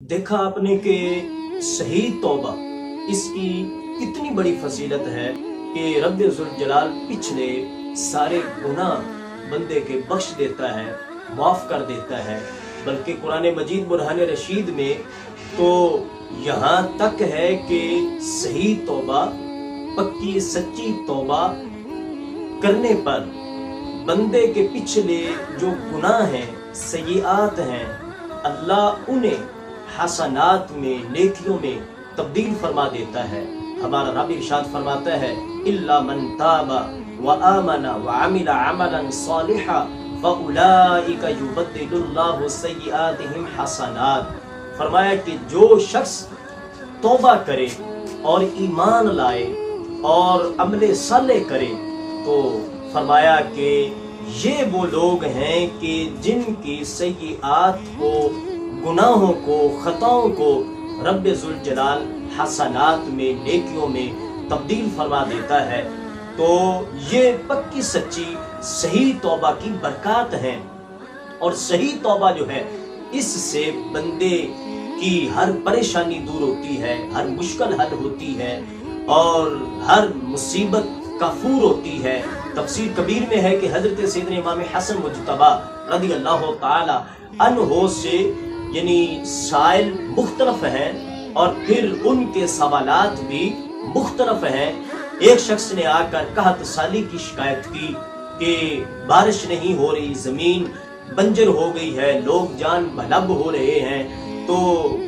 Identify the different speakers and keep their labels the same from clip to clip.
Speaker 1: देखा आपने कि सही तौबा इसकी कितनी बड़ी फजीलत है कि रब्बे ज़ुल जलाल पिछले सारे गुनाह बंदे के बख्श देता है, माफ़ कर देता है। बल्कि कुरान मजीद बुरहान रशीद में तो यहाँ तक है कि सही तौबा, पक्की सच्ची तौबा करने पर बंदे के पिछले जो गुनाह हैं, सय्यात हैं, अल्लाह उन्हें हसनात में, नेकियों में तब्दील फरमा देता है। हमारा रब इरशाद फरमाता है, इल्ला मन ताबा व आमना व अमिला अमलन सालिहा फउलाइका युबद्दिलुल्लाहु सय्यातिहिम हसनात। फरमाया कि जो शख्स तौबा करे और ईमान लाए और अमले साले करे, तो फरमाया कि ये वो लोग हैं कि जिनकी सय्यात को, गुनाहों को, खताओं को रब्बे ज़ुल जलाल हसनात में, नेकियों में तब्दील फरमा देता है। तो ये पक्की सच्ची सही तौबा की बरकत है। और सही तौबा जो है, इससे बंदे की हर परेशानी दूर होती है, हर मुश्किल हल होती है और हर मुसीबत कफूर होती है। तफसीर कबीर में है कि हजरत सैयदना इमाम हसन मुज्तबा रज़ी अल्लाह ताला अन्हो से यानी साइल मुख्तलफ हैं और फिर उनके सवालात भी मुख्तलफ हैं। एक शख्स ने आकर कहत साली की शिकायत की कि बारिश नहीं हो रही, जमीन बंजर हो गई है, लोग जान बहलब हो रहे हैं, तो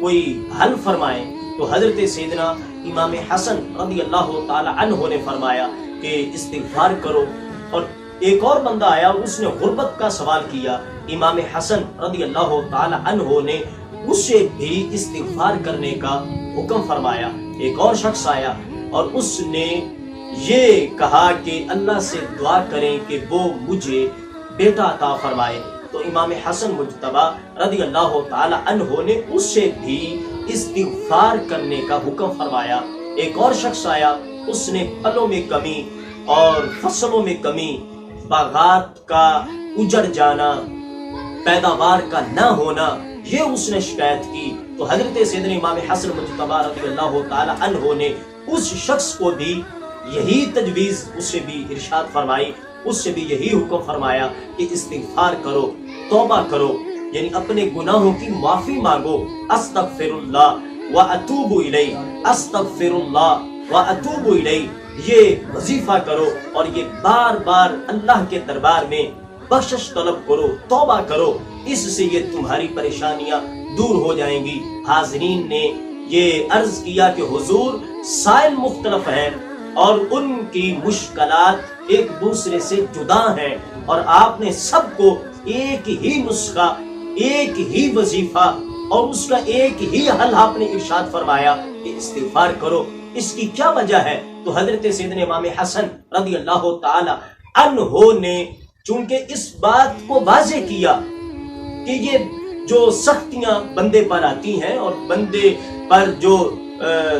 Speaker 1: कोई हल फरमाए। तो हजरत सैयदना इमाम हसन रज़ी अल्लाह ताला अन्हो ने फरमाया कि इस्तिग़फ़ार करो। और एक और बंदा आया, उसने गुर्बत का सवाल किया। इमाम हसन रज़ी अल्लाह ताला अन्हो ने उससे भी इस्तिग़फ़ार करने का हुक्म फरमाया। एक और शख्स आया और उसने ये कहा कि अल्लाह से दुआ करें कि वो मुझे बेटा अता फरमाए। तो इमाम हसन मुज्तबा रज़ी अल्लाह ताला अन्हो ने उससे भी इस्तिग़फ़ार करने का हुक्म फरमाया। एक और शख्स आया, उसने फलों में कमी और फसलों में कमी, बागात का उजड़ जाना, पैदावार का न होना, ये उसने शिकायत की। तो हजरत सैयदना इमाम हसन मुज्तबा रज़ी अल्लाह ताला अन्हो ने उस शख्स को भी यही तजवीज़ उससे भी इरशाद फरमाई, उससे भी यही हुक्म फरमाया कि इस्तिग़फ़ार करो, तौबा करो, यानी अपने गुनाहों की माफ़ी मांगो। अस्तग़फिरुल्लाह व अतूबु इलैहि, अस्तग़फिरुल्लाह व अतूबु इलैहि, ये वजीफा करो और ये बार बार अल्लाह के दरबार में बख्शिश तलब करो, तौबा करो। इससे ये तुम्हारी परेशानियां दूर हो जाएंगी। हाज़रीन ने ये अर्ज किया कि हुजूर साइल मुख्तलफ हैं और उनकी मुश्किलात एक दूसरे से जुदा हैं और आपने सबको एक ही नुस्खा, एक ही वजीफा और उसका एक ही हल आपने इरशाद फरमाया कि इस्तिग़फ़ार करो। इसकी क्या वजह है? तो हजरत सैयदना इमाम हसन रज़ी अल्लाह ताला अन्हो ने चूंकि इस बात को वाज़ेह किया कि ये जो सख्तियां बंदे पर आती हैं और बंदे पर जो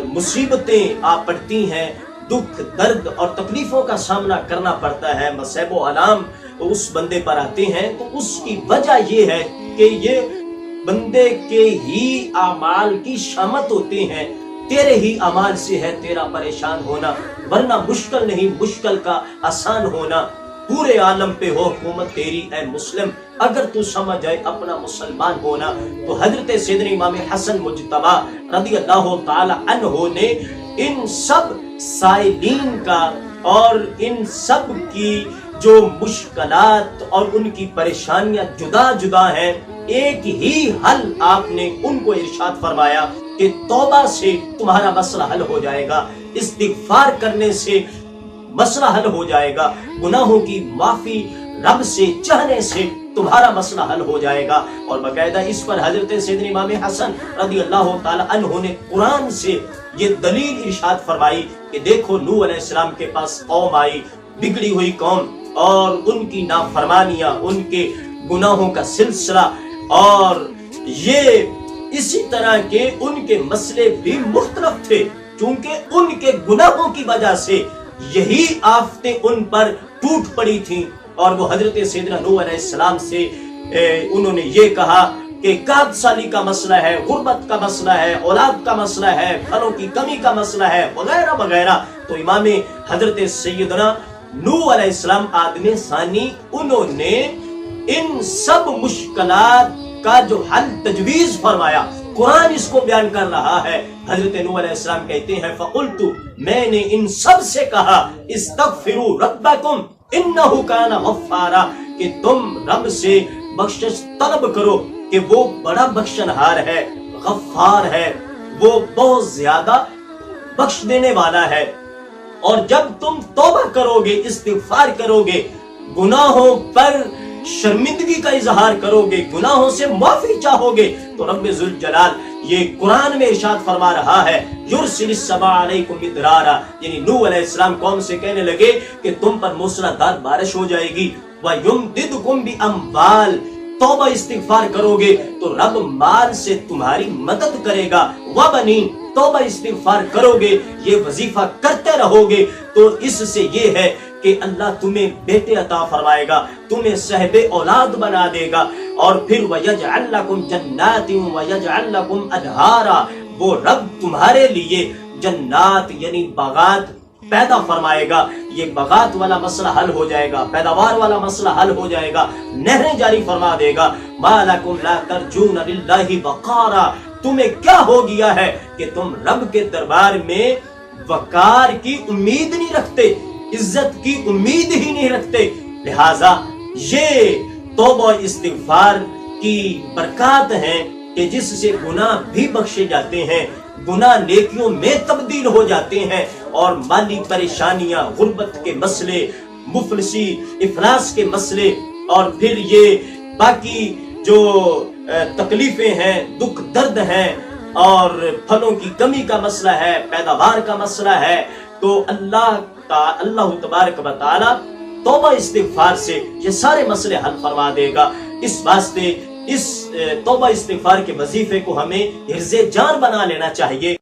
Speaker 1: मुसीबतें आ पड़ती हैं, दुख, दर्द और तकलीफों का सामना करना पड़ता है, मसैब व अलाम उस बंदे पर आते हैं, तो उसकी वजह ये है कि ये बंदे के ही आमाल की शामत होते हैं। तेरे ही अमाल से है तेरा परेशान होना, वरना मुश्किल नहीं, मुश्किल का आसान होना। पूरे आलम पे हो हुकूमत तेरी ऐ मुस्लिम, अगर तू समझ जाए अपना मुसलमान होना। तो हजरत सैयदना इमाम हसन मुज्तबा रज़ी अल्लाह ताला अन्हो ने इन सब साइलीन का और इन सब की जो मुश्किलात और उनकी परेशानियां जुदा जुदा हैं, एक ही हल आपने उनको इरशाद फरमाया कि तौबा से तुम्हारा मसला हल हो जाएगा, इस्तिग़फ़ार करने से मसला हल हो जाएगा, गुनाहों की माफी रब से चाहने से तुम्हारा मसला हल हो जाएगा। और बाकायदा इस पर हजरत सैयदना इमाम हसन रज़ी अल्लाह ताला अन्हो ने कुरान से ये दलील इरशाद फरमाई कि देखो नूह अलैहिस्सलाम के पास कौम आई, बिगड़ी हुई कौम, और उनकी नाफरमानियां, उनके गुनाहों का सिलसिला, और ये इसी तरह के उनके मसले भी मुख्तलिफ थे। चूंकि उनके गुनाहों की वजह से यही आफतें उन पर टूट पड़ी थी और वो हजरत सैयदना नूह अलैहिस्सलाम से उन्होंने ये कहा کہ قحط سالی کا مسئلہ ہے، غربت کا مسئلہ ہے، اولاد کا مسئلہ ہے، پھلوں کی کمی کا مسئلہ ہے، وغیرہ وغیرہ، تو امام حضرت سیدنا نوح علیہ السلام آدم ثانی، انہوں نے ان سب مشکلات کا جو حل تجویز فرمایا، قرآن اس کو بیان کر رہا ہے۔ حضرت نوح علیہ السلام کہتے ہیں فَقُلْتُ، میں نے ان سب سے کہا اسْتَغْفِرُوا رَبَّكُمْ إِنَّهُ كَانَ غَفَّارًا، کہ تم رب سے بخشش طلب کرو کہ وہ بڑا بخشنہار ہے، غفار ہے، وہ بہت زیادہ بخش دینے والا ہے۔ اور جب تم توبہ کرو گے، استغفار کرو گے، گناہوں پر شرمندگی کا اظہار کرو گے، گناہوں سے معافی چاہو گے، تو رب ذوالجلال یہ قرآن میں ارشاد فرما رہا ہے یرسل السماء علیکم مدرارا، یعنی نوح علیہ السلام قوم سے کہنے لگے کہ تم پر موسلادھار بارش ہو جائے گی، وَيُمْدِدْكُمْ بِأَمْوَالٍ، توبہ استغفار کرو گے تو رب مال سے تمہاری مدد کرے گا، وَبَنِينَ، توبہ استغفار کرو گے، یہ وظیفہ کرتے رہو گے تو اس سے یہ ہے کہ اللہ تمہیں بیٹے عطا فرمائے گا، تمہیں صاحب اولاد بنا دے گا، اور پھر وَيَجْعَلْ لَكُمْ جَنَّاتٍ وَيَجْعَلْ لَكُمْ أَنْهَارًا، وہ رب تمہارے لیے جنات یعنی باغات پیدا فرمائے گا، یہ باغات والا مسئلہ حل ہو جائے گا، پیداوار والا مسئلہ حل ہو جائے گا، نہریں جاری فرما دے گا۔ مَا لَكُمْ لَا تَرْجُونَ لِلَّهِ وَقَارًا، تمہیں کیا ہو گیا ہے کہ تم رب کے دربار میں وقار کی امید نہیں رکھتے، عزت کی امید ہی نہیں رکھتے۔ لہٰذا یہ توبہ استغفار کی برکات ہیں کہ جس سے گناہ بھی بخشے جاتے ہیں، گناہ نیکیوں میں تبدیل ہو جاتے ہیں، اور مالی پریشانیاں، غربت کے مسئلے، مفلسی افلاس کے مسئلے، اور پھر یہ باقی جو تکلیفیں ہیں، دکھ درد ہیں، اور پھلوں کی کمی کا مسئلہ ہے، پیداوار کا مسئلہ ہے، تو اللہ تبارک و تعالی توبہ استغفار سے یہ سارے مسئلے حل فرما دے گا۔ اس واسطے اس توبہ استغفار کے وظیفے کو ہمیں حرز جان بنا لینا چاہیے۔